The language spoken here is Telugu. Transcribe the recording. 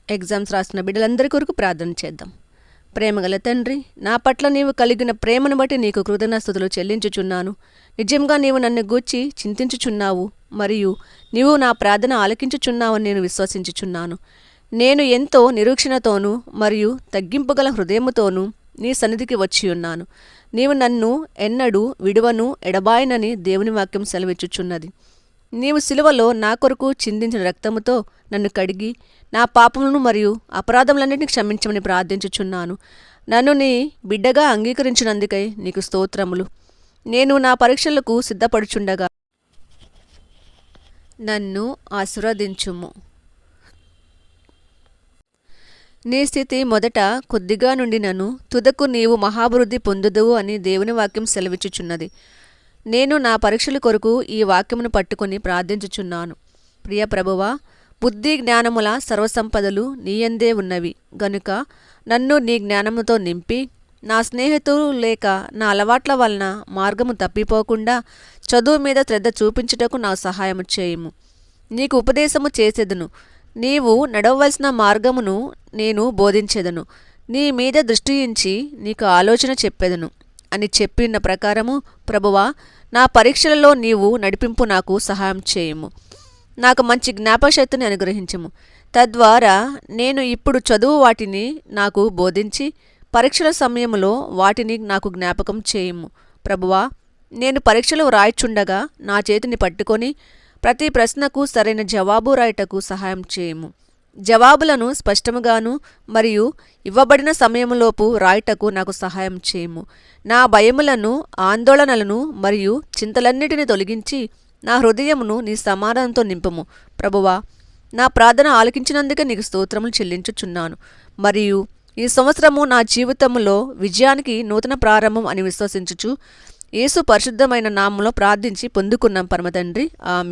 ఎగ్జామ్స్ రాస్తున్న బిడ్డలందరి కొరకు ప్రార్థన చేద్దాం. ప్రేమగల తండ్రి, నా పట్ల నీవు కలిగిన ప్రేమను బట్టి నీకు కృతజ్ఞతాస్తుతులు చెల్లించుచున్నాను. నిజంగా నీవు నన్ను గూర్చి చింతించుచున్నావు మరియు నీవు నా ప్రార్థన ఆలకించుచున్నావని నేను విశ్వసించుచున్నాను. నేను ఎంతో నిరీక్షణతోనూ మరియు తగ్గింపుగల హృదయముతోనూ నీ సన్నిధికి వచ్చియున్నాను. నీవు నన్ను ఎన్నడూ విడువను ఎడబాయనని దేవుని వాక్యం సెలవిచ్చుచున్నది. నీవు సిలువలో నా కొరకు చిందించిన రక్తముతో నన్ను కడిగి నా పాపములను మరియు అపరాధములన్నింటినీ క్షమించమని ప్రార్థించుచున్నాను. నన్ను నీ బిడ్డగా అంగీకరించినందుకై నీకు స్తోత్రములు. నేను నా పరీక్షలకు సిద్ధపడుచుండగా నన్ను ఆశీర్వదించుము. నీ స్థితి మొదట కొద్దిగా నుండి నన్ను తుదకు నీవు మహాభివృద్ధి పొందుదువు అని దేవుని వాక్యం సెలవిచ్చుచున్నది. నేను నా పరీక్షల కొరకు ఈ వాక్యమును పట్టుకుని ప్రార్థించుచున్నాను. ప్రియ ప్రభువా, బుద్ధి జ్ఞానముల సర్వసంపదలు నీయందే ఉన్నవి గనుక నన్ను నీ జ్ఞానముతో నింపి నా స్నేహితులు లేక నా అలవాట్ల వలన మార్గము తప్పిపోకుండా చదువు మీద శ్రద్ధ చూపించుటకు నాకు సహాయము చేయుము. నీకు ఉపదేశము చేసేదను, నీవు నడవవలసిన మార్గమును నేను బోధించెదను, నీ మీద దృష్టించి నీకు ఆలోచన చెప్పెదను అని చెప్పిన ప్రకారము ప్రభువా, నా పరీక్షలలో నీవు నడిపింపు నాకు సహాయం చేయుము. నాకు మంచి జ్ఞాపకశక్తిని అనుగ్రహించుము. తద్వారా నేను ఇప్పుడు చదువు వాటిని నాకు బోధించి పరీక్షల సమయంలో వాటిని నాకు జ్ఞాపకం చేయుము. ప్రభువా, నేను పరీక్షలు వ్రాయిచుండగా నా చేతిని పట్టుకొని ప్రతి ప్రశ్నకు సరైన జవాబు రాయటకు సహాయం చేయుము. జవాబులను స్పష్టముగాను మరియు ఇవ్వబడిన సమయంలోపు రాయటకు నాకు సహాయం చేయుము. నా భయములను, ఆందోళనలను మరియు చింతలన్నిటిని తొలగించి నా హృదయమును నీ సమాధానంతో నింపుము. ప్రభువా, నా ప్రార్థన ఆలకించినందుకే నీకు స్తోత్రములు చెల్లించుచున్నాను మరియు ఈ సంవత్సరము నా జీవితంలో విజయానికి నూతన ప్రారంభం అని విశ్వసించుచు యేసు పరిశుద్ధమైన నామములో ప్రార్థించి పొందుకున్నాం పరమ తండ్రి. ఆమేన్.